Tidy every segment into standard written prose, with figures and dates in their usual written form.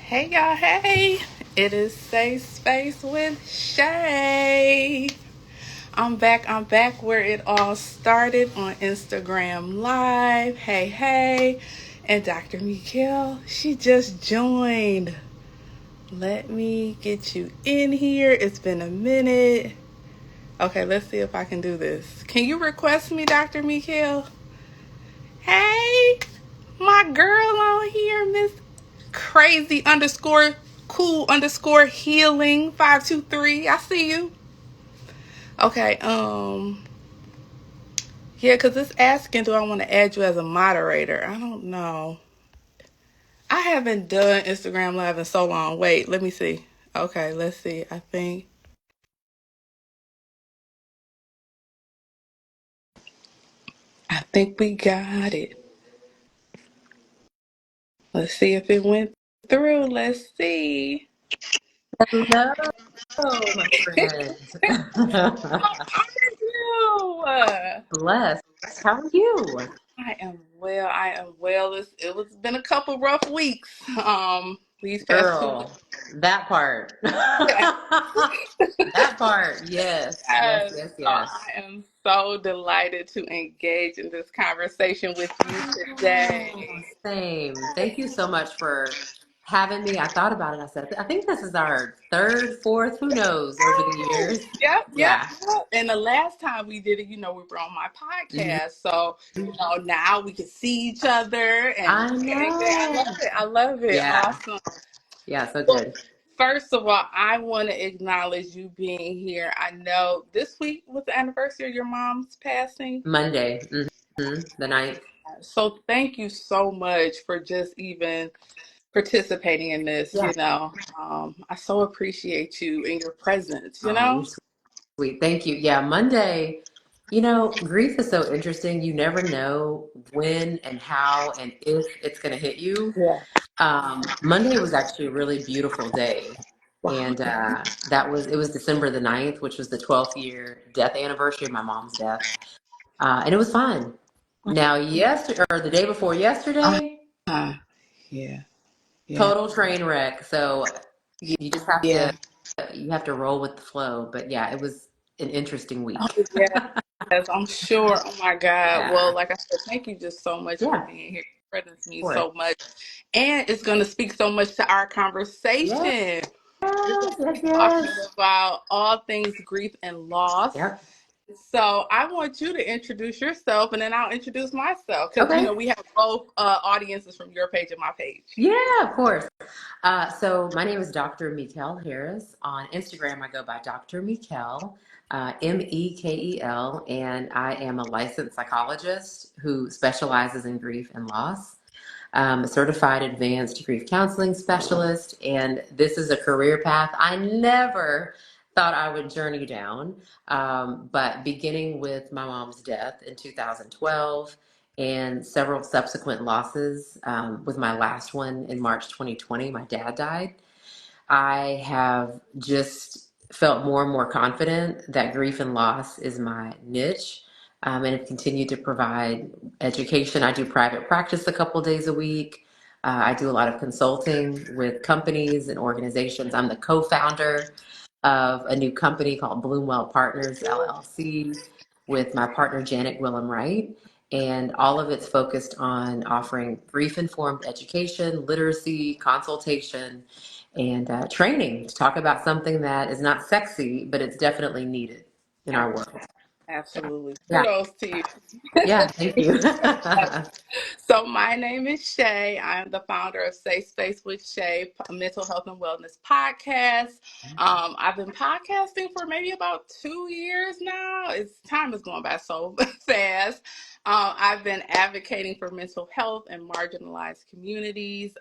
Hey y'all, hey! It is Safe Space with Shay. I'm back where it all started on Instagram Live. Hey, hey. And Dr. Mekel, she just joined. Let me get you in here. It's been a minute. Okay, let's see if I can do this. Can you request me, Dr. Mekel? Hey, my girl on here, Miss Crazy underscore cool underscore healing 523. I see you. Okay, yeah, because it's asking, do I want to add you as a moderator? I don't know. I haven't done Instagram Live in so long. Wait, let me see. Okay, let's see. I think we got it. Let's see if it went through. Let's see. Hello, my friend. How are you? Blessed. How are you? I am well. I am well. It was been a couple rough weeks. These past 2 weeks. Girl, that part. That part. Yes, yes, Yes. yes, So yes. I am so delighted to engage in this conversation with you Oh, today. same. Thank you so much for having me. I thought about it. I said, I think this is our third, fourth, who knows, over the years. Yep, yep, Yeah. yep. And the last time we did it, we were on my Mhm. podcast. So, now we can see each other and I I love know. it. I love it. Yeah. Awesome. Yeah, so Well, good. first of all, I want to acknowledge you being here. I know this week was the anniversary of your mom's passing. Monday, the ninth. So thank you so much for just even participating in this, Yeah. I so appreciate you and your presence. Oh, you're sweet. Thank you. Yeah, Monday, grief is so interesting. You never know when and how and if it's going to hit you. Yeah. Monday was actually a really beautiful day. Wow. And it was December the ninth, which was the 12th year death anniversary of my mom's death. And it was fine. Now, yesterday or the day before yesterday, Uh, yeah. Yeah. total train wreck. So you just Yeah. you have to roll with the flow. But yeah, it was an interesting Oh, week. yeah. Yes, I'm sure. Oh my God. Well, Yeah. like I said, thank you just so much for Yeah, being here. Your presence of means course. so much. And it's going to speak so much to our Yes, conversation. We're going yes, to be talking yes. about all things grief and loss. Yep. So I want you to introduce yourself and then I'll introduce myself because, Okay. we have both audiences from your page and my page. Yeah, of course. So my name is Dr. Mekel Harris. On Instagram, I go by Dr. Mekel, Mekel, and I am a licensed psychologist who specializes in grief and loss. A certified advanced grief counseling specialist, and this is a career path I never thought I would journey down. But beginning with my mom's death in 2012 and several subsequent losses, with my last one in March 2020, my dad died. I have just felt more and more confident that grief and loss is my niche, and have continued to provide education. I do private practice a couple days a week. I do a lot of consulting with companies and organizations. I'm the co-founder of a new company called Bloomwell Partners LLC with my partner Janet Willem Wright. And all of it's focused on offering grief informed education, literacy, consultation, and training to talk about something that is not sexy, but it's definitely needed in our world. Absolutely. Yeah. Kudos to you. Yeah. Thank you. So my name is Shay. I'm the founder of Safe Space with Shay, a mental health and wellness podcast. I've been podcasting for maybe about 2 years now. It's time is going by so fast. I've been advocating for mental health and marginalized communities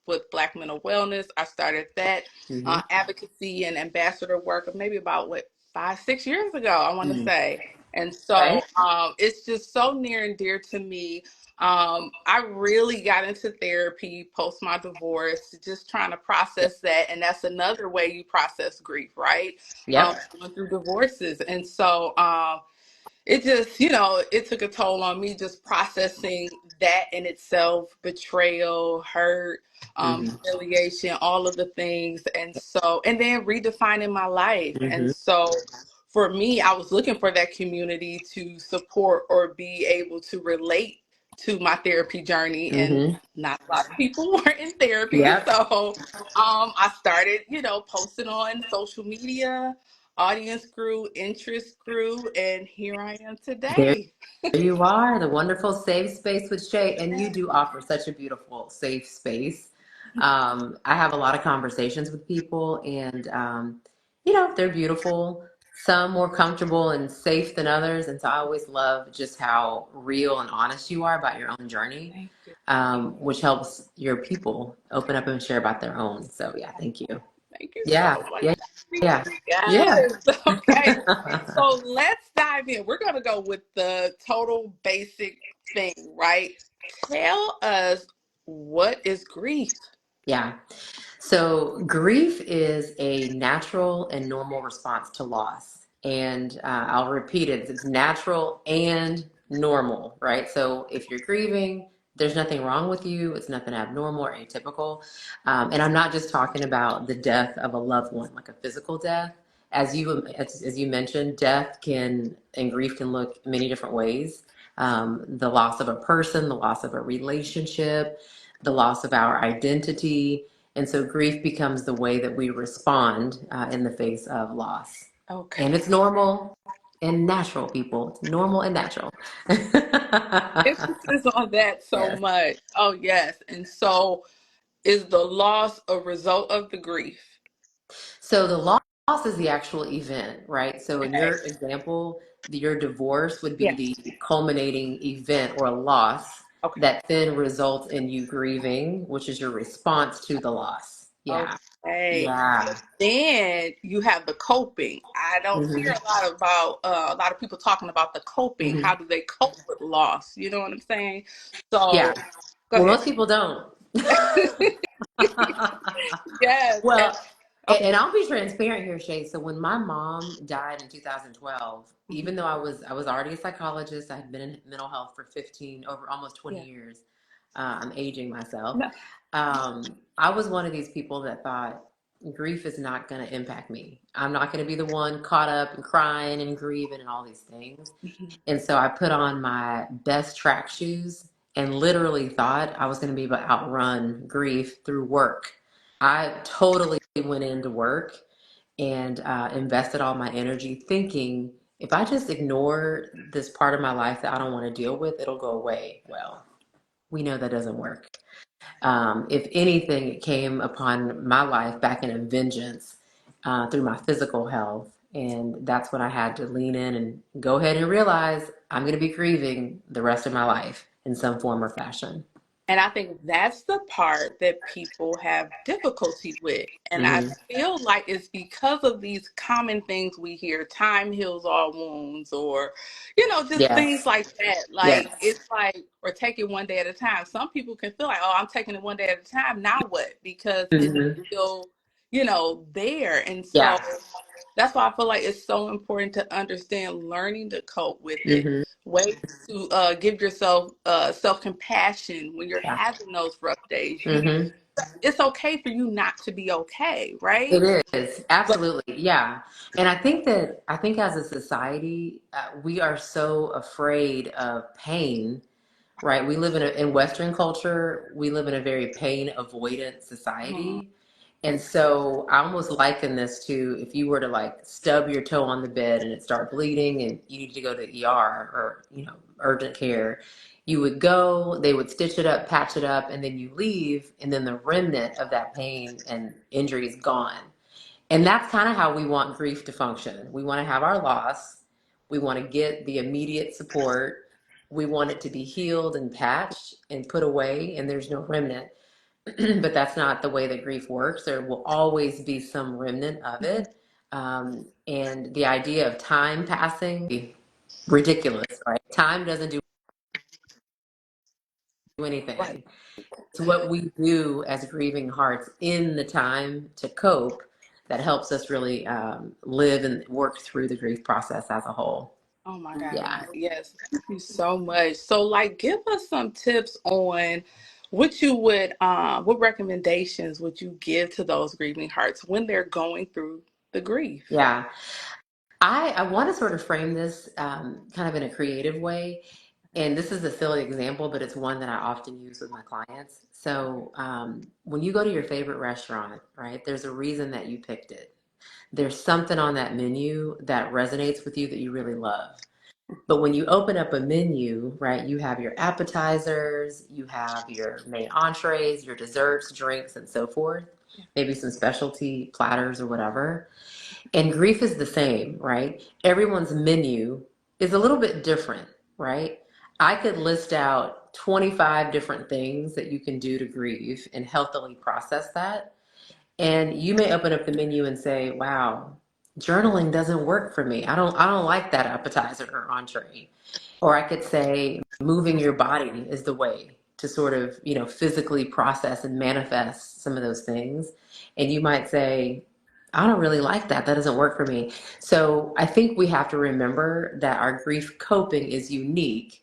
with Black mental wellness. I started that Hmm. advocacy and ambassador work maybe about 5, 6 years ago, I want to Mm. say. And so Right. it's just so near and dear to me. I really got into therapy post my divorce, just trying to process that. And that's another way you process grief, right? Yep. Going through divorces. And so it just, you know, it took a toll on me just processing that in itself, betrayal, hurt, Hmm. humiliation, all of the things. And so, and then redefining my life. And Hmm. so for me, I was looking for that community to support or be able to relate to my therapy journey. And Hmm. not a lot of people were in therapy. Yep. So I started, you know, posting on social media, audience grew, interest grew, and here I am There today. you are, the wonderful safe space with Shay. And you do offer such a beautiful safe space. I have a lot of conversations with people, and, they're beautiful, some more comfortable and safe than others. And so I always love just how real and honest you are about your own journey, Thank you. which helps your people open up and share about their own. So, yeah, thank you. Thank you Yeah, so much. yeah, yeah, yeah. Yes. Okay. So let's dive in. We're going to go with the total basic thing, right? Tell us, what is grief? Yeah. So, grief is a natural and normal response to loss. And I'll repeat it, it's natural and normal, right? So, if you're grieving, there's nothing wrong with you, it's nothing abnormal or atypical. And I'm not just talking about the death of a loved one, like a physical death. As you mentioned, death can and grief can look many different ways. The loss of a person, the loss of a relationship, the loss of our identity, and so grief becomes the way that we respond in the face of loss. And Okay. it's normal and natural, people. It's normal and natural. Emphasis on that so Yes. much. Oh, yes. And so is the loss a result of the grief? So the loss is the actual event, right? So in Okay. your example, your divorce would be Yes. the culminating event or loss Okay. that then results in you grieving, which is your response to the loss. Yeah. Okay. Yeah. Then you have the coping. I don't hear Hmm. a lot about a lot of people talking about the coping. How Hmm. do they cope with loss? You know what I'm saying? So Yeah. go Well, ahead. most people don't. Yes. And, Well, okay. and I'll be transparent here, Shay. So when my mom died in 2012, Mhm. even though I was already a psychologist, I had been in mental health for 15 over almost 20 Yeah. years. I'm aging myself. No. I was one of these people that thought grief is not going to impact me. I'm not going to be the one caught up and crying and grieving and all these things. Mhm. And so I put on my best track shoes and literally thought I was going to be able to outrun grief through work. I totally went into work and invested all my energy thinking if I just ignore this part of my life that I don't want to deal with, it'll go away. Well, we know that doesn't work. If anything, it came upon my life back in a vengeance through my physical health. And that's when I had to lean in and go ahead and realize I'm going to be grieving the rest of my life in some form or fashion. And I think that's the part that people have difficulty with. And I Hmm. feel like it's because of these common things we hear, time heals all wounds, or, you know, just things Yes. like that. Like, Yes. it's like, or take it one day at a time. Some people can feel like, oh, I'm taking it one day at a time. Now what? Because it's Hmm. still, you know, there. And so Yeah. that's why I feel like it's so important to understand learning to cope with it, Hmm. ways to give yourself self compassion when you're Yeah. having those rough days. You, Hmm. it's okay for you not to be okay, right? It is But absolutely, yeah. And I think as a society, we are so afraid of pain, right? We live in Western culture, we live in a very pain avoidant mhm, society. And so I almost liken this to if you were to like stub your toe on the bed and it start bleeding and you need to go to ER or, urgent care, you would go, they would stitch it up, patch it up, and then you leave, and then the remnant of that pain and injury is gone. And that's kind of how we want grief to function. We want to have our loss. We want to get the immediate support. We want it to be healed and patched and put away, and there's no remnant. But that's not the way that grief works. There will always be some remnant of mhm, it. And the idea of time passing, ridiculous, right? Time doesn't do right. anything. It's what we do as grieving hearts in the time to cope that helps us really live and work through the grief process as a whole. Oh my God. Yeah. Yes. Thank you so much. So like give us some tips on what you would what recommendations would you give to those grieving hearts when they're going through the grief? Yeah. I want to sort of frame this kind of in a creative way. And this is a silly example, but it's one that I often use with my clients. So when you go to your favorite restaurant, right, there's a reason that you picked it. There's something on that menu that resonates with you that you really love. But when you open up a menu, right, you have your appetizers, you have your main entrees, your desserts, drinks, and so forth, Yeah. maybe some specialty platters or whatever. And grief is the same, right? Everyone's menu is a little bit different, right? I could list out 25 different things that you can do to grieve and healthily process that. And you may open up the menu and say, wow, journaling doesn't work for me. I don't like that appetizer or entree. Or I could say moving your body is the way to sort of, physically process and manifest some of those things. And you might say, I don't really like that. That doesn't work for me. So I think we have to remember that our grief coping is unique.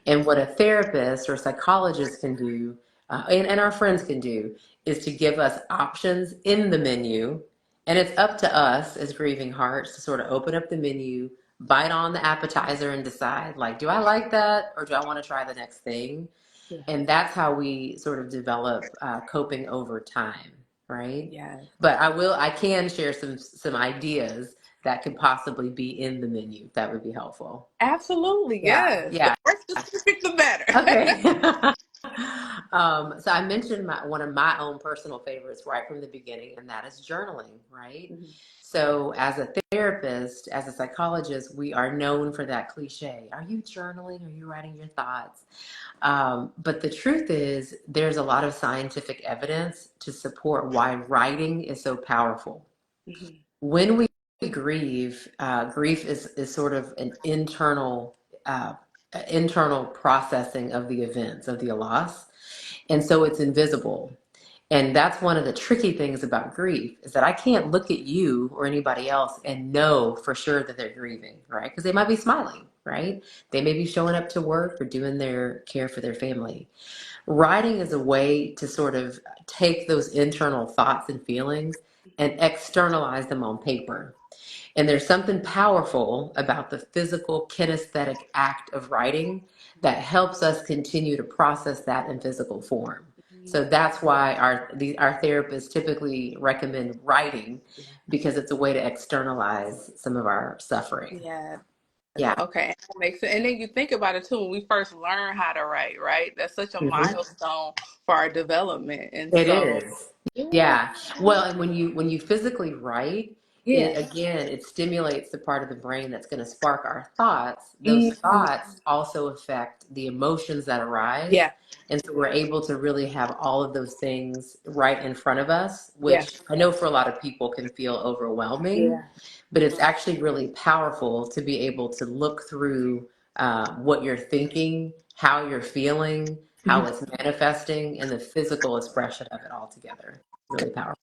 And what a therapist or psychologist can do, and our friends can do, is to give us options in the menu. And it's up to us as grieving hearts to sort of open up the menu, bite on the appetizer, and decide, like, do I like that or do I want to try the next thing? Yeah. And that's how we sort of develop coping over time, right? Yeah. But I can share some ideas that could possibly be in the menu. That would be helpful. Absolutely. Yeah, Yes. The yeah. more specific the better. Okay. So I mentioned one of my own personal favorites right from the beginning, and that is journaling, right? Mhm. So as a therapist, as a psychologist, we are known for that cliche. Are you journaling? Are you writing your thoughts? But the truth is, there's a lot of scientific evidence to support why writing is so powerful. Mhm. When we grieve, grief is sort of an uh, internal processing of the events of the loss, and so it's invisible. And that's one of the tricky things about grief is that I can't look at you or anybody else and know for sure that they're grieving, right? Because they might be smiling, right? They may be showing up to work or doing their care for their family. Writing is a way to sort of take those internal thoughts and feelings and externalize them on paper. And there's something powerful about the physical kinesthetic act of writing that helps us continue to process that in physical form. So that's why our therapists typically recommend writing, because it's a way to externalize some of our suffering. Yeah. Yeah. Okay, that makes sense. And then you think about it too, when we first learn how to write, right? That's such a Mhm. milestone for our development. And It so, is. yeah, Yeah. Well, and when you physically write, yeah, it again, it stimulates the part of the brain that's going to spark our thoughts. Those mhm, thoughts also affect the emotions that arise. yeah, And so we're able to really have all of those things right in front of us, yeah, which I know for a lot of people can feel overwhelming, yeah, but it's actually really powerful to be able to look through what you're thinking, how you're feeling, how mhm, it's manifesting, and the physical expression of it all together. Really powerful.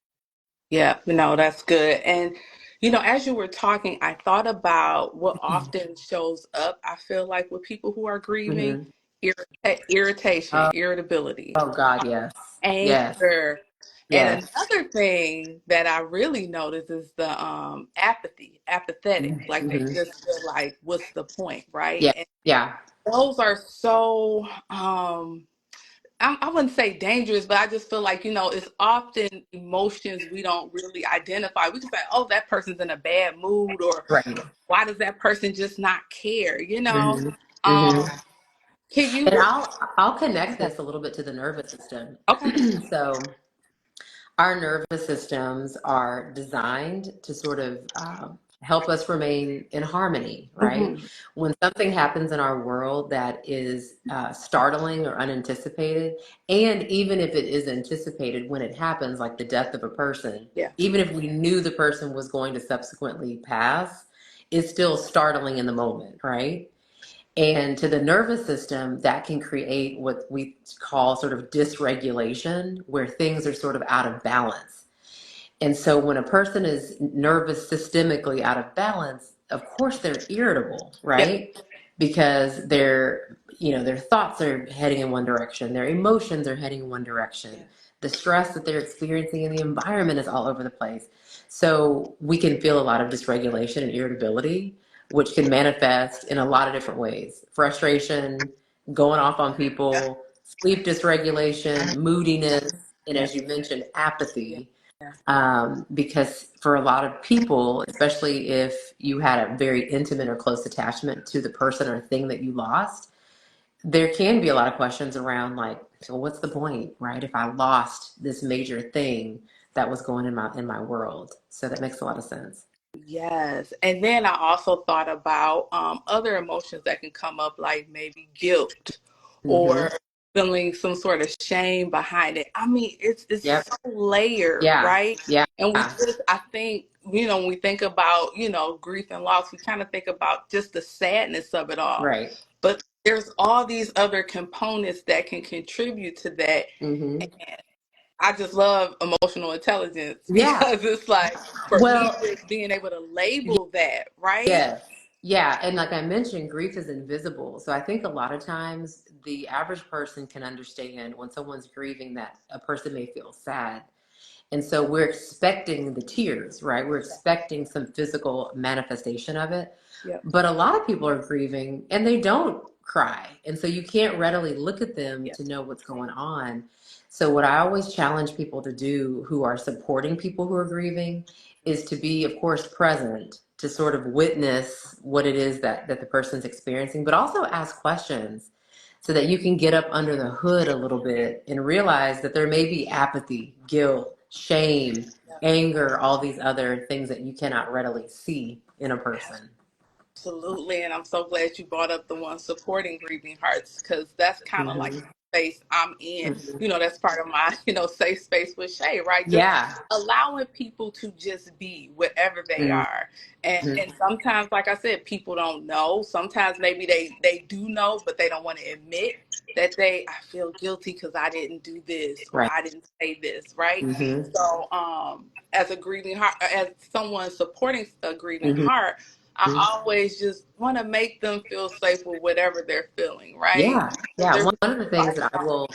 yeah. No, that's good. And as you were talking, I thought about what often shows up. I feel like with people who are grieving, Hmm. irritation, Oh, irritability, oh God, yes, yes, anger. And yes. another thing that I really notice is the apathy, apathetic. Like they Hmm. just feel like, what's the point, right? Yeah, And yeah, those are so I wouldn't say dangerous, but I just feel like, it's often emotions we don't really identify. We just say, oh, that person's in a bad mood, or right. why does that person just not care, Hmm. Um, Hmm. can you And I'll connect this a little bit to the nervous system. okay. So our nervous systems are designed to sort of help us remain in harmony, right? Hmm. When something happens in our world that is startling or unanticipated, and even if it is anticipated when it happens, like the death of a person, Yeah. even if we knew the person was going to subsequently pass, it's still startling in the moment, right? And to the nervous system, that can create what we call sort of dysregulation, where things are sort of out of balance. And so when a person is nervous systemically out of balance, of course they're irritable, Yep. right? Because their thoughts are heading in one direction, their emotions are heading in one direction. Yes. The stress that they're experiencing in the environment is all over the place. So we can feel a lot of dysregulation and irritability, which can manifest in a lot of different ways. Frustration, going off on Yep. people, sleep dysregulation, moodiness, and Yep. as you mentioned, Yep. apathy. Because for a lot of people, especially if you had a very intimate or close attachment to the person or thing that you lost, there can be a lot of questions around like, so what's the point, right? If I lost this major thing that was going in my world. So that makes a lot of sense. Yes. And then I also thought about other emotions that can come up, like maybe guilt Mm-hmm. or feeling some sort of shame behind it. I mean, it's Yep. so layered, Yeah. right? Yeah. And I think, when we think about, grief and loss, we kind of think about just the sadness of it all. Right. But there's all these other components that can contribute to that. Mm-hmm. I just love emotional intelligence Yeah. because it's like for me Well, just being able to label that, right? yes. Yeah. And like I mentioned, grief is invisible. So I think a lot of times the average person can understand when someone's grieving that a person may feel sad. And so we're expecting the tears, right? We're expecting some physical manifestation of it. Yep. But a lot of people are grieving and they don't cry. And so you can't readily look at them Yep. to know what's going on. So, what I always challenge people to do who are supporting people who are grieving is to be, of course, present to sort of witness what it is that the person's experiencing, but also ask questions so that you can get up under the hood a little bit and realize that there may be apathy, guilt, shame, anger, all these other things that you cannot readily see in a person. Absolutely, and I'm so glad you brought up the one supporting grieving hearts because that's kind of like Hmm. the space I'm in. Hmm. That's part of my, safe space with Shay, right? Just Yeah. allowing people to just be whatever they Hmm. are. And sometimes, like I said, people don't know. Sometimes maybe they do know, but they don't want to admit that I feel guilty because I didn't do this or Right. I didn't say this, right? Hmm. So, as a grieving heart, as someone supporting a grieving Hmm. heart, I always just want to make them feel safe with whatever they're feeling, right? Yeah, yeah. There's One of the things that I like, will,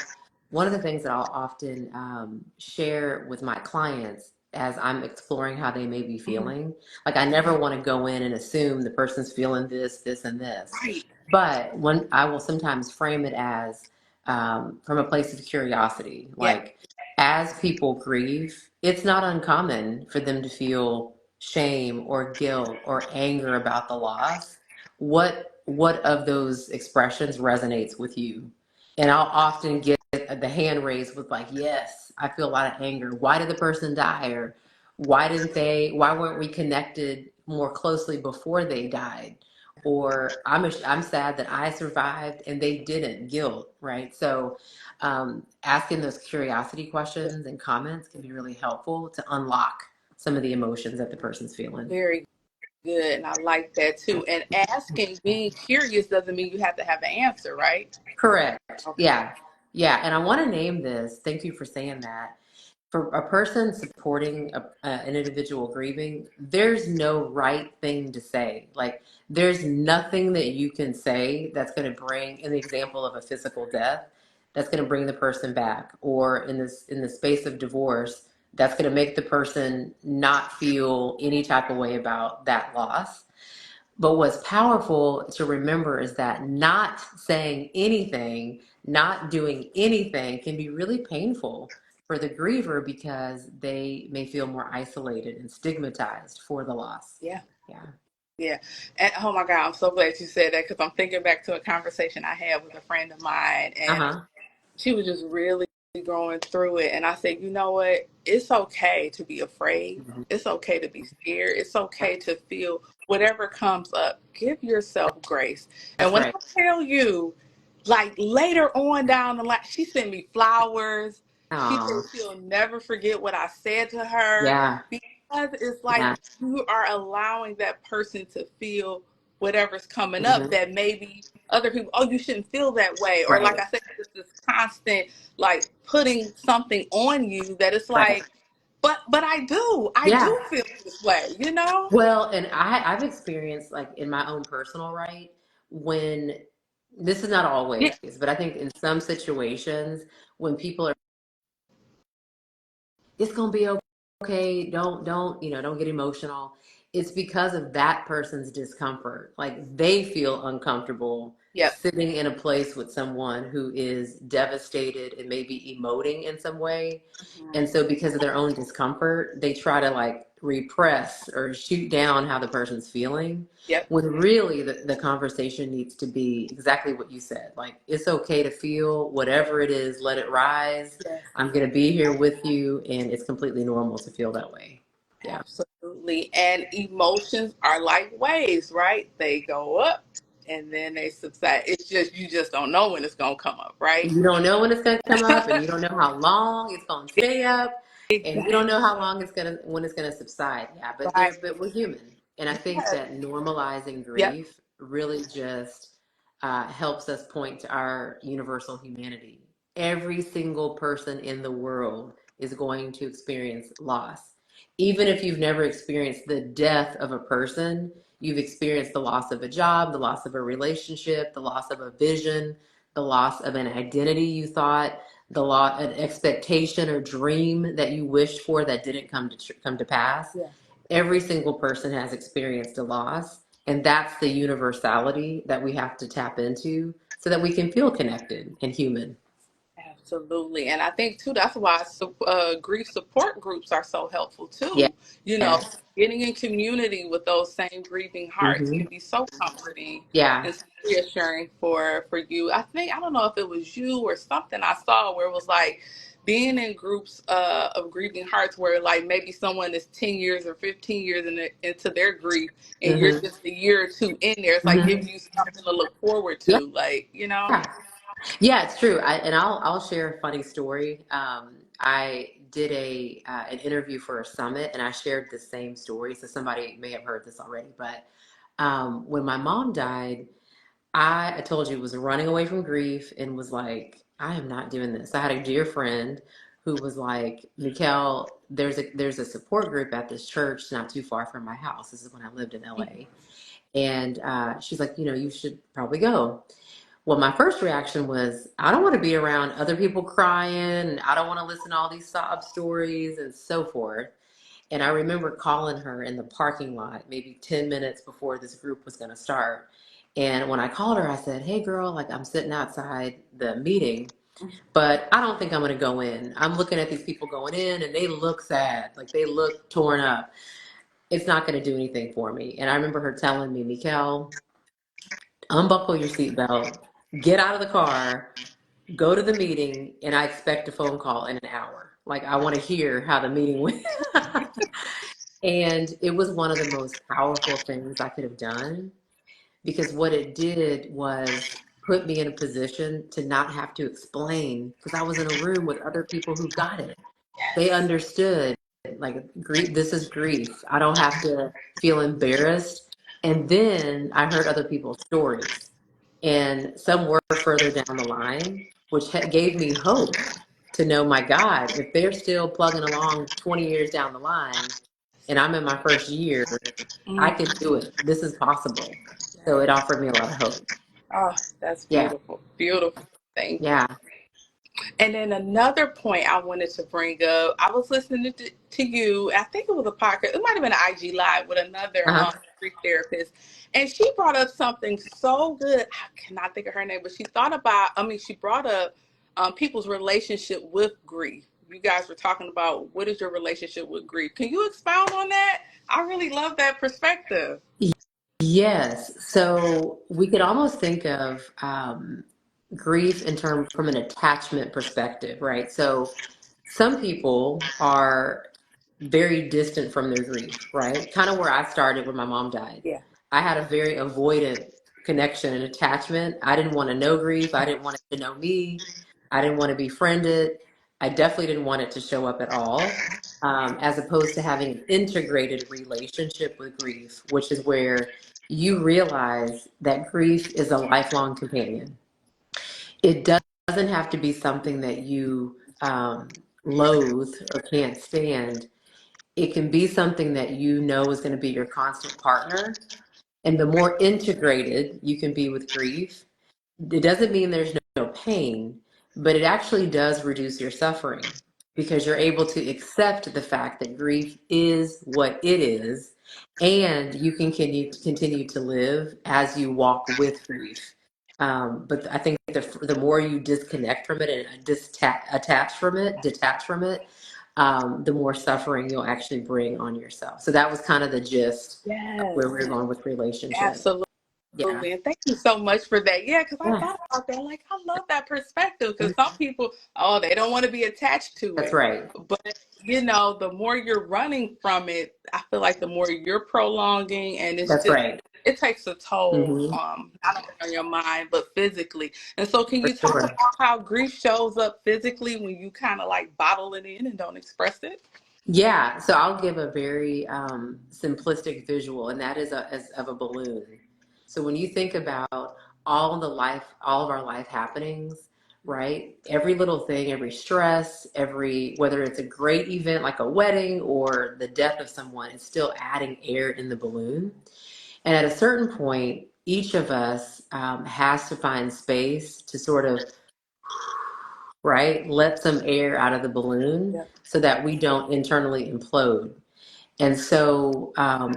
one of the things that I'll often share with my clients as I'm exploring how they may be mhm, feeling, like I never want to go in and assume the person's feeling this, this, and this. right, But when I will sometimes frame it as from a place of curiosity, yeah, like as people grieve, it's not uncommon for them to feel shame or guilt or anger about the loss. What of those expressions resonates with you? And I'll often get the hand raised with like, yes, I feel a lot of anger. Why did the person die? Or why weren't we connected more closely before they died? Or I'm sad that I survived and they didn't. Guilt, right? So asking those curiosity questions and comments can be really helpful to unlock some of the emotions that the person's feeling. very good. And I like that too. And asking, being curious doesn't mean you have to have the answer, right? Correct. Okay. Yeah. Yeah. And I want to name this. Thank you for saying that. For a person supporting an individual grieving, there's no right thing to say. Like, there's nothing that you can say that's going to bring, in the example of a physical death, that's going to bring the person back, or in the space of divorce, that's going to make the person not feel any type of way about that loss. But what's powerful to remember is that not saying anything, not doing anything can be really painful for the griever because they may feel more isolated and stigmatized for the loss. Yeah. Yeah. Yeah. And oh my God, I'm so glad you said that because I'm thinking back to a conversation I had with a friend of mine, Uh and huh. she was just really going through it. And I said, you know what? It's okay to be afraid. Hmm. It's okay to be scared. It's okay to feel whatever comes up. Give yourself grace. And That's when right. I tell you, like later on down the line, she sent me flowers. She Oh, said she'll never forget what I said to her yeah. because it's Yeah. like you are allowing that person to feel whatever's coming up Hmm. that maybe other people, oh, you shouldn't feel that way. Or like Right. I said, it's this constant like putting something on you that it's Right. like but I Yeah. do feel this way, you know? Well, and I've experienced like in my own personal right when this is not Yeah. always, but I think in some situations when people are, it's gonna be okay. Don't get emotional. It's because of that person's discomfort. Like they feel uncomfortable Yep. sitting in a place with someone who is devastated and maybe emoting in some way. And Mhm. so because of their own discomfort, they try to like repress or shoot down how the person's feeling. Yep. When really the conversation needs to be exactly what you said. Like it's okay to feel whatever it is, let it rise. Yes. I'm going to be here with you, and it's completely normal to feel that way. Yeah. Absolutely. And emotions are like waves, right? They go up and then they subside. It's just you just don't know when it's gonna come up, right? You don't know when it's going to come up, and you don't know how long it's going to stay up, and you don't know Exactly. how long when it's going to subside. Yeah, Right. but we're human, and I think Yes. that normalizing Yep. grief really just helps us point to our universal humanity. Every single person in the world is going to experience loss, even if you've never experienced the death of a person. You've experienced the loss of a job, the loss of a relationship, the loss of a vision, the loss of an identity you thought, the loss, an expectation or dream that you wished for that didn't come to pass. Yeah. Every single person has experienced a loss, and that's the universality that we have to tap into so that we can feel connected and human. Absolutely. And I think too, that's why grief support groups are so helpful Yeah. too. You know, Yes. getting in community with those same grieving hearts Mm-hmm. can be so comforting Yeah. and so reassuring for you. I don't know if it was you or something I saw where it was like being in groups of grieving hearts where like maybe someone is 10 years or 15 years into their grief and you're Mm-hmm. just a year or two in there. It's like Mm-hmm. giving you something to look forward Yeah. to, like, you know? Yeah. Yeah, it's true. I'll share a funny story. I did an interview for a summit, and I shared the same story. So somebody may have heard this already, but when my mom died, I told you was running away from grief and was like, I am not doing this. I had a dear friend who was like, Mekel, there's a support group at this church not too far from my house. This is when I lived in LA, and she's like, you should probably go. Well, my first reaction was, I don't want to be around other people crying, and I don't want to listen to all these sob stories and so forth. And I remember calling her in the parking lot maybe 10 minutes before this group was going to start. And when I called her, I said, hey, girl, like I'm sitting outside the meeting, but I don't think I'm going to go in. I'm looking at these people going in, and they look sad, like they look torn up. It's not going to do anything for me. And I remember her telling me, Mekel, unbuckle your seatbelt, get out of the car, go to the meeting, and I expect a phone call in an hour. Like I want to hear how the meeting went. And it was one of the most powerful things I could have done because what it did was put me in a position to not have to explain because I was in a room with other people who got it. They understood like grief, this is grief. I don't have to feel embarrassed. And then I heard other people's stories, and some were further down the line, which gave me hope to know, my God, if they're still plugging along 20 years down the line and I'm in my first year, I Mm. can do it. This is possible. So it offered me a lot of hope. Oh, that's Yeah. beautiful. Beautiful. Thank you. Yeah. And then another point I wanted to bring up, I was listening to you. I think it was a podcast. It might have been an IG live with another Uh-huh. grief therapist, and she brought up something so good. I cannot think of her name, but she thought about. I mean, she brought up people's relationship with grief. You guys were talking about what is your relationship with grief. Can you expound on that? I really love that perspective. Yes. So we could almost think of grief in term from an attachment perspective, right? So some people are very distant from their grief, right? Kind of where I started when my mom died. Yeah. I had a very avoidant connection and attachment. I didn't want to know grief. I didn't want it to know me. I didn't want to be friended. I definitely didn't want it to show up at all. As opposed to having an integrated relationship with grief, which is where you realize that grief is a lifelong companion. It doesn't have to be something that you loathe or can't stand, it can be something that you know is going to be your constant partner. And the more integrated you can be with grief, it doesn't mean there's no pain, but it actually does reduce your suffering because you're able to accept the fact that grief is what it is, and you can continue to live as you walk with grief. But I think the more you disconnect from it and detach from it, the more suffering you'll actually bring on yourself. So that was kind of the gist of Yes, where we're going with relationship. absolutely. Yeah. And thank you so much for that. Yeah, because I Yeah. thought about that. Like, I love that perspective because some people, oh, they don't want to be attached to That's it. right. But, the more you're running from it, I feel like the more you're prolonging, and That's right. it takes a toll, Hmm. not only on your mind, but physically. And so, can For you talk sure. about how grief shows up physically when you kind of like bottle it in and don't express it? Yeah. So I'll give a very simplistic visual, and that is as of a balloon. So when you think about all of our life happenings, right? Every little thing, every stress, whether it's a great event like a wedding or the death of someone, it's still adding air in the balloon. And at a certain point, each of us has to find space to sort of, right, let some air out of the balloon Yep. so that we don't internally implode. And so,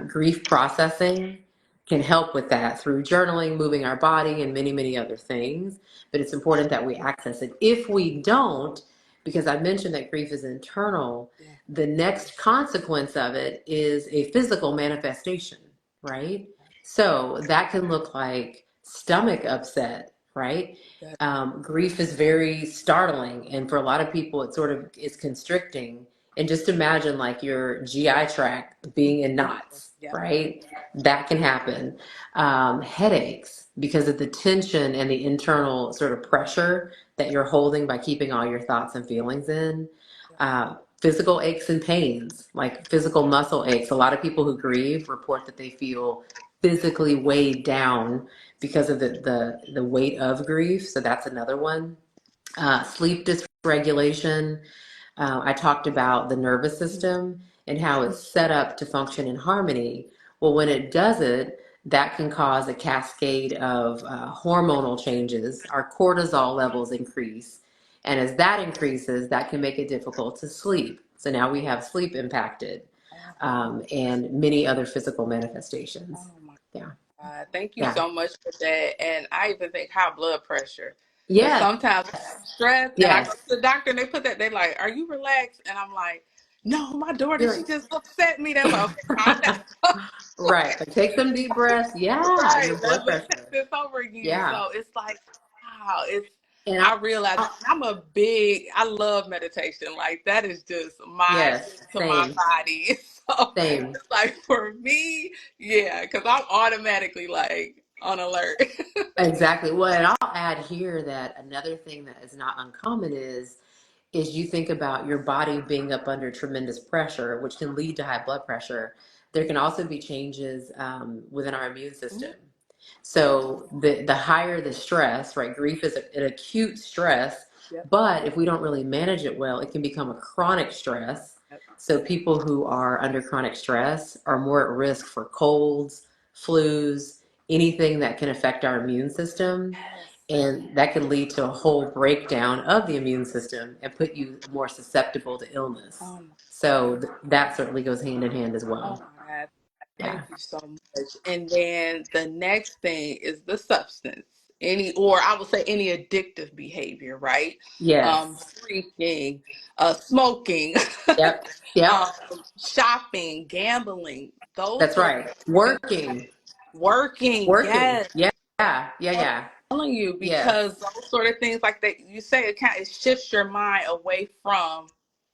grief processing can help with that through journaling, moving our body, and many, many other things. But it's important that we access it. If we don't, because I mentioned that grief is internal, Yeah. the next consequence of it is a physical manifestation, right? So that can look like stomach upset, right? Yep. Grief is very startling, and for a lot of people, it sort of is constricting, and just imagine like your GI tract being in knots, Yep. right? That can happen. Headaches because of the tension and the internal sort of pressure that you're holding by keeping all your thoughts and feelings in. Physical aches and pains, like physical muscle aches. A lot of people who grieve report that they feel physically weighed down because of the weight of grief. So that's another one. Sleep dysregulation. I talked about the nervous system and how it's set up to function in harmony. Well, when it doesn't, that can cause a cascade of hormonal changes. Our cortisol levels increase. And as that increases, that can make it difficult to sleep. So now we have sleep impacted, and many other physical manifestations. Oh my Yeah. God. Thank you Yeah. so much for that. And I even think high blood pressure. Because Yes. sometimes I'm stressed and I go to Yes. the doctor and they like, are you relaxed? And I'm like, no, my daughter, You're she just upset me. They're like, okay, calm like, down. right. Like, take some deep breaths. Yeah. Right. Your blood Let's take pressure. this over again. Yeah. So it's like, wow, And I realize I I love meditation. Like that is just my yes, to my same, body. So same. it's like for me, yeah, because I'm automatically like on alert. Exactly. Well, and I'll add here that another thing that is not uncommon is you think about your body being up under tremendous pressure, which can lead to high blood pressure. There can also be changes within our immune system. So the higher the stress, right? Grief is an acute stress, Yep. but if we don't really manage it well, it can become a chronic stress. Yep. So people who are under chronic stress are more at risk for colds, flus, anything that can affect our immune system. Yes. And that can lead to a whole breakdown of the immune system and put you more susceptible to illness. Oh So that certainly goes hand in hand as Oh well. my God. Yeah. Thank you so much. And then the next thing is the substance. Or I would say any addictive behavior, right? Yes. Drinking, smoking, Yep. Yep. um, shopping, gambling, those That's sort of right. things. Working. Working, Working. yes. Yeah. Yeah. Yeah. I'm Yeah. telling you, Yes. because those sort of things like that, you say it shifts your mind away from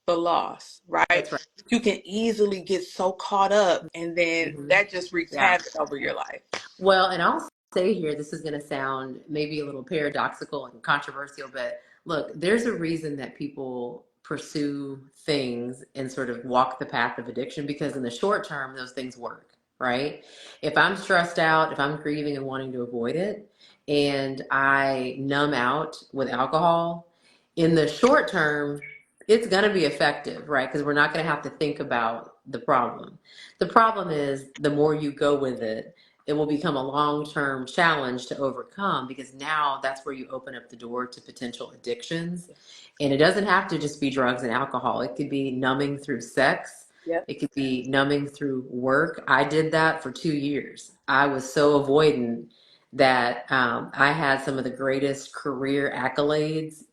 the loss, right? That's right. You can easily get so caught up, and then Hmm. that just wreaks Yeah. havoc over your life. Well, and I'll say here, this is going to sound maybe a little paradoxical and controversial, but look, there's a reason that people pursue things and sort of walk the path of addiction because in the short term, those things work, right? If I'm stressed out, if I'm grieving and wanting to avoid it, and I numb out with alcohol, in the short term, it's going to be effective, right? Because we're not going to have to think about the problem. The problem is the more you go with it, it will become a long-term challenge to overcome because now that's where you open up the door to potential addictions. And it doesn't have to just be drugs and alcohol. It could be numbing through sex. Yep. It could be numbing through work. I did that for 2 years. I was so avoidant that I had some of the greatest career accolades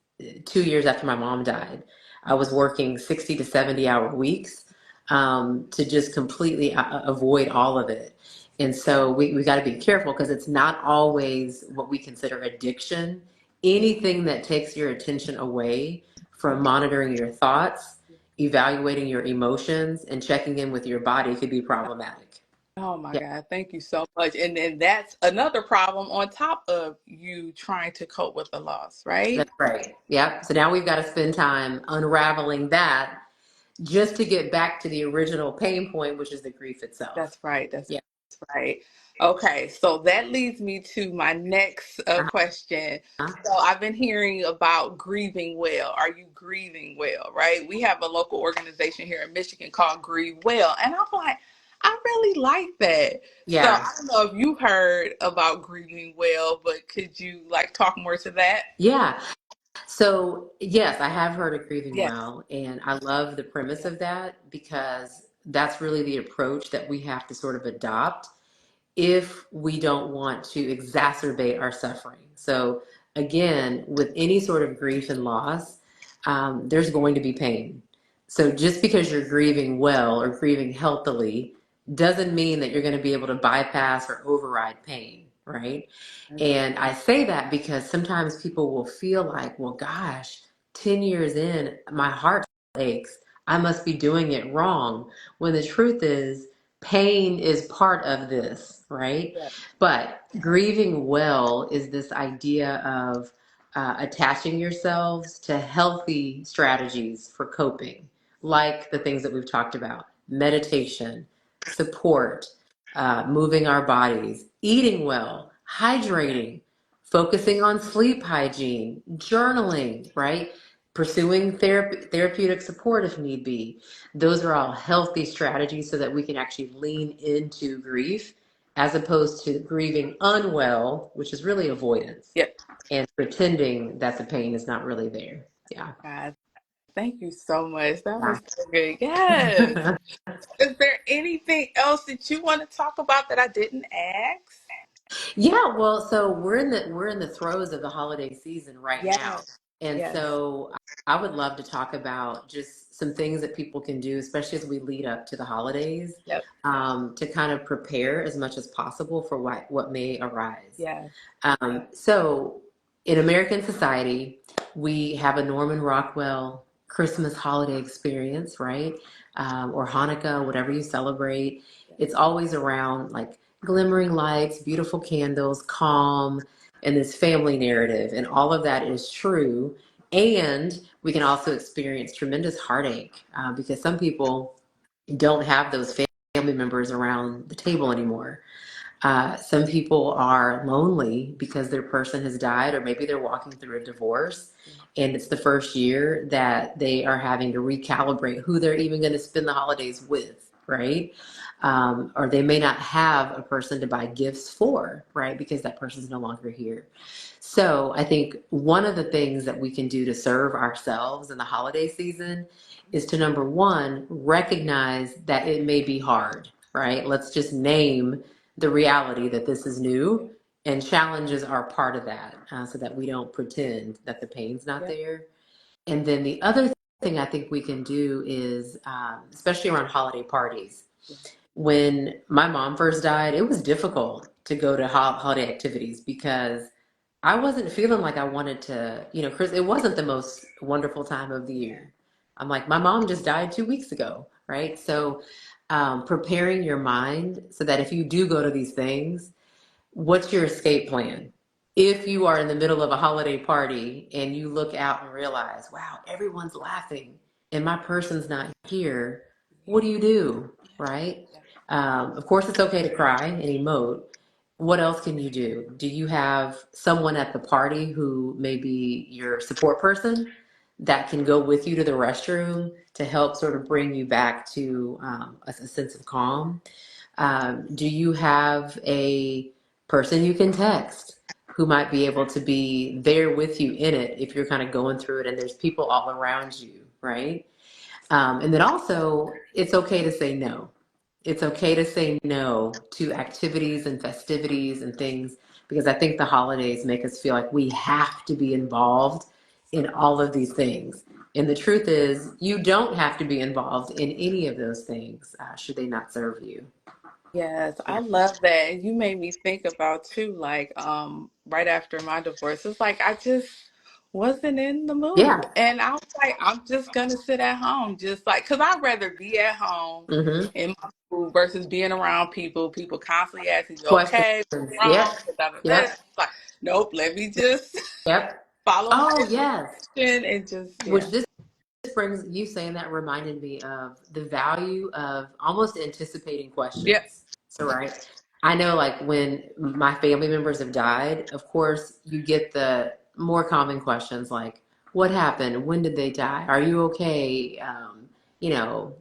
2 years after my mom died. I was working 60 to 70-hour weeks to just completely avoid all of it. And so we got to be careful because it's not always what we consider addiction. Anything that takes your attention away from monitoring your thoughts, evaluating your emotions, and checking in with your body could be problematic. Oh my Yeah, God, thank you so much. And then that's another problem on top of you trying to cope with the loss, right? that's right. Yep. So now we've got to spend time unraveling that just to get back to the original pain point, which is the grief itself. That's right. That's Yeah. right. Okay, so that leads me to my next question. Uh-huh. So I've been hearing about grieving well. Are you grieving well? Right? We have a local organization here in Michigan called Grieve Well, and I'm like, I really like that. So I Yeah. don't know if you heard about grieving well, but could you like talk more to that? Yeah. So, yes, I have heard of grieving Yes. well, and I love the premise Yes. of that because that's really the approach that we have to sort of adopt if we don't want to exacerbate our suffering. So, again, with any sort of grief and loss, there's going to be pain. So, just because you're grieving well or grieving healthily doesn't mean that you're going to be able to bypass or override pain, right? And I say that because sometimes people will feel like, well, gosh, 10 years in, my heart aches. I must be doing it wrong. When the truth is, pain is part of this, right? Yeah. But grieving well is this idea of attaching yourselves to healthy strategies for coping, like the things that we've talked about: meditation, support, moving our bodies, eating well, hydrating, focusing on sleep hygiene, journaling, right? Pursuing therapeutic support if need be. Those are all healthy strategies so that we can actually lean into grief as opposed to grieving unwell, which is really avoidance Yep. and pretending that the pain is not really there. Yeah. God, thank you so much. That Yeah. was so good. Yes. Is there anything else that you want to talk about that I didn't ask? Yeah, well, so we're in the throes of the holiday season right now. Yes. And Yes. so I would love to talk about just some things that people can do, especially as we lead up to the holidays, Yep. to kind of prepare as much as possible for what may arise. Yes. So in American society, we have a Norman Rockwell Christmas holiday experience, right? Or Hanukkah, whatever you celebrate. It's always around like glimmering lights, beautiful candles, calm, and this family narrative. And all of that is true. And we can also experience tremendous heartache because some people don't have those family members around the table anymore. Some people are lonely because their person has died, or maybe they're walking through a divorce, and it's the first year that they are having to recalibrate who they're even going to spend the holidays with, right? Or they may not have a person to buy gifts for, right? Because that person's no longer here. So I think one of the things that we can do to serve ourselves in the holiday season is to, number one, recognize that it may be hard, right? Let's just name the reality that this is new, and challenges are part of that, so that we don't pretend that the pain's not Yep. there. And then the other thing I think we can do is, especially around holiday parties, when my mom first died, it was difficult to go to holiday activities because I wasn't feeling like I wanted to, Chris, it wasn't the most wonderful time of the year. I'm like, my mom just died 2 weeks ago, right? So, preparing your mind so that if you do go to these things, what's your escape plan? If you are in the middle of a holiday party and you look out and realize, wow, everyone's laughing and my person's not here, what do? Right? Of course, it's okay to cry and emote. What else can you do? Do you have someone at the party who may be your support person that can go with you to the restroom to help sort of bring you back to a sense of calm? Do you have a person you can text who might be able to be there with you in it if you're kind of going through it and there's people all around you, right? And then also, it's okay to say no. It's okay to say no to activities and festivities and things because I think the holidays make us feel like we have to be involved in all of these things. And the truth is, you don't have to be involved in any of those things should they not serve you. Yes, I Yeah. love that. And you made me think about too, like, right after my divorce, it's like I just wasn't in the Yeah. mood. And I was like, I'm just gonna sit at home, just like, because I'd rather be at home Mm-hmm. in my food versus being around people. People constantly asking you, Questions. okay, what's Yep. wrong? Da, da, da. Yep. It's like, nope, let me just Yep. follow my Oh, yes. intuition and just, Which yeah. this brings you saying that reminded me of the value of almost anticipating Yep. questions. So, right, I know like when my family members have died, of course, you get the more common questions like, what happened? When did they die? Are you okay? You know,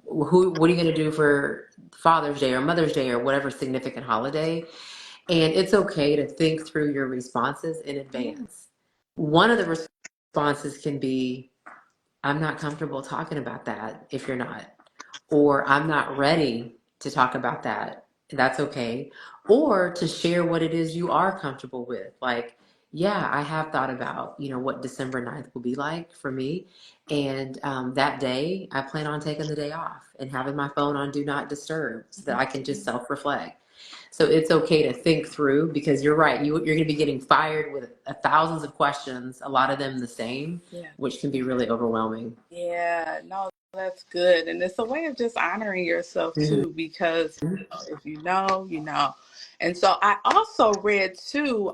what are you going to do for Father's Day or Mother's Day or whatever significant holiday? And it's okay to think through your responses in Yeah. advance. One of the responses can be, I'm not comfortable talking about that if you're not, or I'm not ready to talk about that. That's okay. Or to share what it is you are comfortable with. Like, yeah, I have thought about, what December 9th will be like for me. And that day, I plan on taking the day off and having my phone on do not disturb so that I can just self reflect. So it's okay to think through because you're right. You're going to be getting fired with thousands of questions, a lot of them the same, Yeah. which can be really overwhelming. Yeah, no, that's good. And it's a way of just honoring yourself Mhm. too, because if you know, you know. And so I also read too,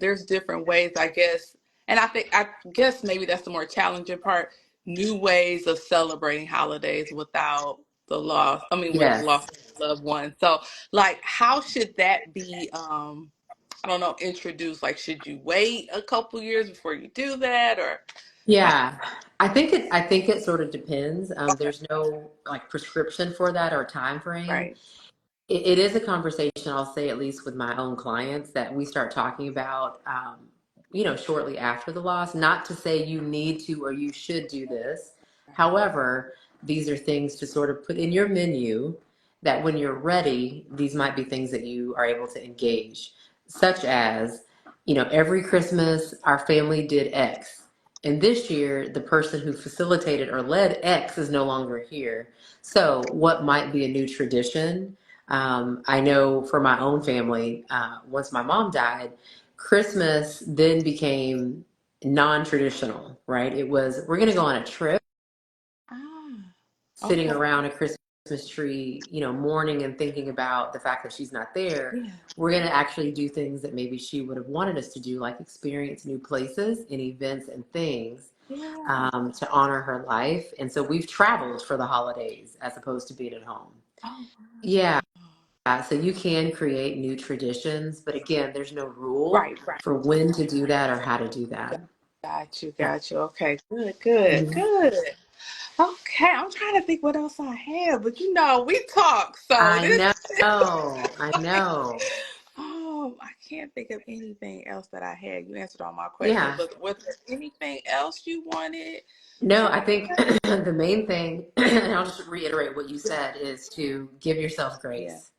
there's different ways, I guess, and I guess maybe that's the more challenging part, new ways of celebrating holidays without the loss, with Yes. loss of a loved one. So like how should that be I don't know, introduced? Like should you wait a couple years before you do that or how, Yeah, I think it sort of depends. There's no like prescription for that or time frame. right? It is a conversation, I'll say, at least with my own clients, that we start talking about, shortly after the loss. Not to say you need to or you should do this. However, these are things to sort of put in your menu that when you're ready, these might be things that you are able to engage, such as, every Christmas, our family did X. And this year, the person who facilitated or led X is no longer here. So, what might be a new tradition? I know for my own family, once my mom died, Christmas then became non-traditional, right? It was, we're going to go on a trip, Ah, sitting okay. around a Christmas tree, mourning and thinking about the fact that she's not there. Yeah. We're going to actually do things that maybe she would have wanted us to do, like experience new places and events and things Yeah. to honor her life. And so we've traveled for the holidays as opposed to being at home. Oh, Yeah. wow. So you can create new traditions, but again, there's no rule Right, right. for when to do that or how to do that. Got you, Yeah. got you. Okay, good, good, Mhm. good. Okay, I'm trying to think what else I have, but we talk, so I this. know. I know. I can't think of anything else that I had. You answered all my questions, Yeah. but was there anything else you wanted No, to I think ask? the main thing, and I'll just reiterate what you said, is to give yourself Yeah, grace.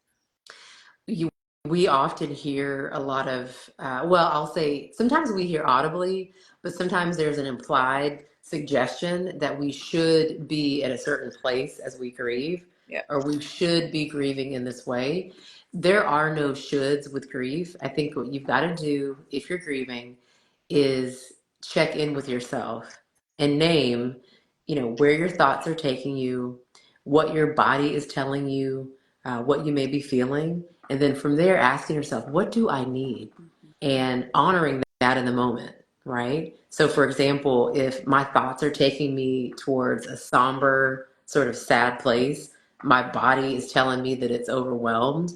you we often hear a lot of well, I'll say sometimes we hear audibly, but sometimes there's an implied suggestion that we should be at a certain place as we grieve, yeah. or we should be grieving in this way. There are no shoulds with grief. I think what you've got to do if you're grieving is check in with yourself and name, where your thoughts are taking you, what your body is telling you, what you may be feeling, and then from there, asking yourself, what do I need? Mhm. And honoring that in the moment, right? So, for example, if my thoughts are taking me towards a somber, sort of sad place, my body is telling me that it's overwhelmed,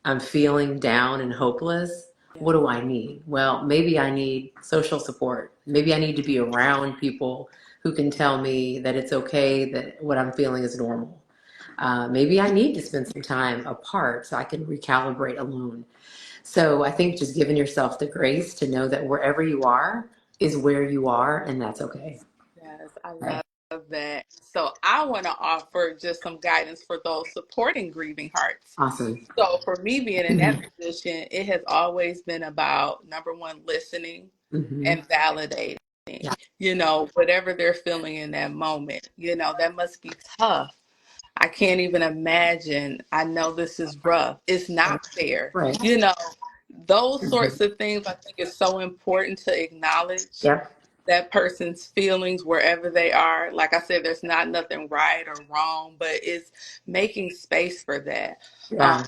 I'm feeling down and hopeless. Yeah, What do I need? Well, maybe I need social support. Maybe I need to be around people who can tell me that it's okay, that what I'm feeling is normal. Maybe I need to spend some time apart so I can recalibrate alone. So I think just giving yourself the grace to know that wherever you are is where you are, and that's okay. Yes, I Okay. love that. So I want to offer just some guidance for those supporting grieving hearts. Awesome. So for me being in that Hmm. position, it has always been about number one, listening and validating, Yeah. whatever they're feeling in that moment. That must be tough. I can't even imagine. I know this is rough. It's Right. not fair. Right. Those Hmm. sorts of things I think is so important to acknowledge Yep. that person's feelings wherever they are. Like I said, there's not nothing right or wrong, but it's making space for that. Um, Yeah.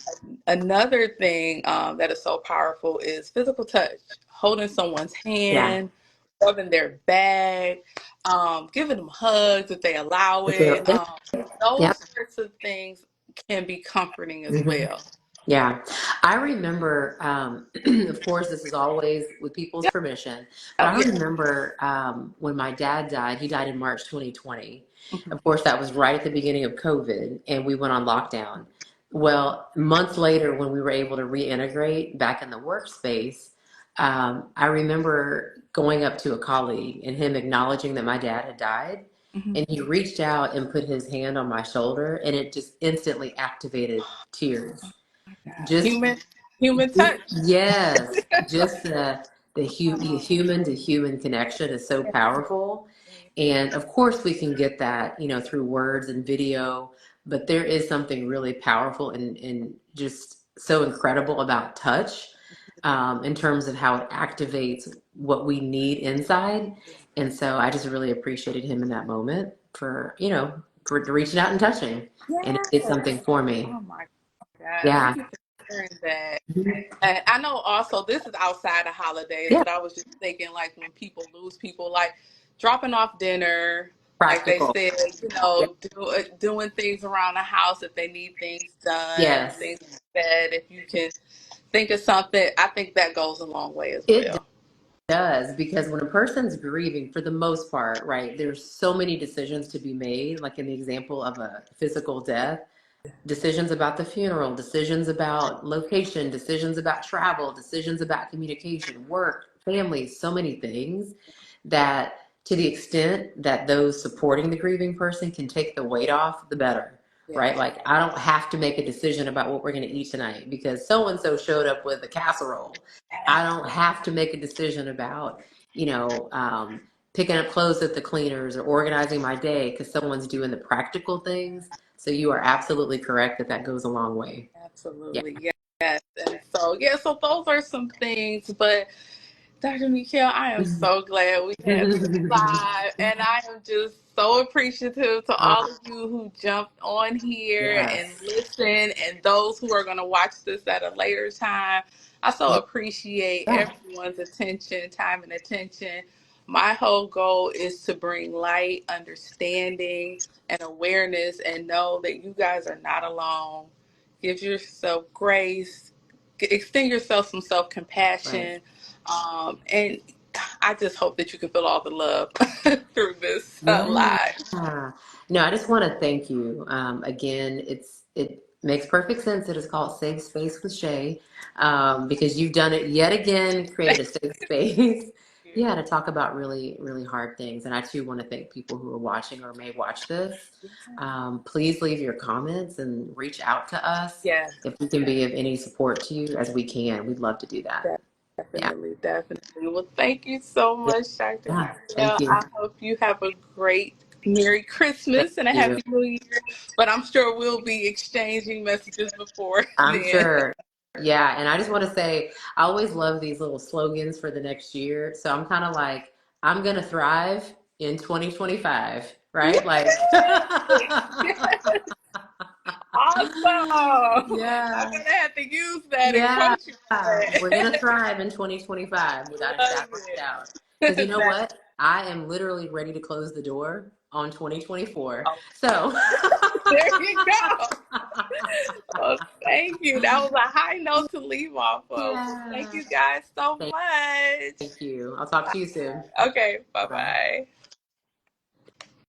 Another thing that is so powerful is physical touch, holding someone's Yeah. hand, rubbing their back, giving them hugs if they allow it. Yep. Yep. Those sorts of things can be comforting as Hmm. well. Yeah, I remember, of course, this is always with people's Yeah. permission, but Oh, I yeah. remember when my dad died, he died in March 2020. Mhm. Of course, that was right at the beginning of COVID, and we went on lockdown. Well, months later, when we were able to reintegrate back in the workspace, I remember going up to a colleague and him acknowledging that my dad had died. Mhm. And he reached out and put his hand on my shoulder, and it just instantly activated tears. Yeah. Just, Human touch. yes, just the human to human connection is so powerful. And of course, we can get that, through words and video, but there is something really powerful and just so incredible about touch, in terms of how it activates what we need inside. And so I just really appreciated him in that moment for reaching out and touching, and it did Yes. something for me. Oh my God. Yeah. Thank you for sharing that. Mhm. And I know also this is outside of holidays, Yeah. but I was just thinking like when people lose people, like dropping off dinner, like they Practical. said, Yeah. doing things around the house if they need things done, Yes, things like that. If you can think of something, I think that goes a long way as it well. does, because when a person's grieving, for the most part, right, there's so many decisions to be made, like in the example of a physical death. Decisions about the funeral, decisions about location, decisions about travel, decisions about communication, work, family, so many things that, to the extent that those supporting the grieving person can take the weight off, the better, Yeah. right? Like, I don't have to make a decision about what we're going to eat tonight because so and so showed up with a casserole. I don't have to make a decision about, you know, um, picking up clothes at the cleaners or organizing my day because someone's doing the practical things. So you are absolutely correct that that goes a long way. Yeah. Absolutely. Yes. And so, yeah, so those are some things, but Dr. Mekel, I am so glad we had this live, and I am just so appreciative to Uh, all of you who jumped on here and yes. listened, and those who are going to watch this at a later time. I so Yeah. appreciate Yeah. everyone's attention, time, and attention. My whole goal is to bring light, understanding, and awareness, and know that you guys are not alone. Give yourself grace, extend yourself some self Right. compassion, and I just hope that you can feel all the love through this Yeah. live. No, I just want to thank you. Again, it makes perfect sense that it's called Safe Space with Shay, because you've done it yet again, created a safe space. Yeah, to talk about really, really hard things. And I too want to thank people who are watching or may watch this. Please leave your comments and reach out to us Yes, if we can be of any support to you as we can. We'd love to do that. Yeah. definitely, definitely. Well, thank you so Yeah. much, Dr. Yeah. Thank Michelle. you. I hope you have a great Merry Thank Christmas and a you. Happy New Year. But I'm sure we'll be exchanging messages before I'm then. sure. Yeah, and I just want to say, I always love these little slogans for the next year. So I'm kind of like, I'm gonna thrive in 2025, right? Like, Awesome. I'm yeah, gonna have to use that and yeah. quote you We're for gonna that. thrive in 2025 without a Love shadow of a it. doubt. Because you know That, what? I am literally ready to close the door on 2024. oh, So, there you go. Well, thank Thank you. That was a high note to leave off of. Well, thank Yeah. you guys so Thank much. you. I'll talk to you soon. Okay, bye Bye bye. bye.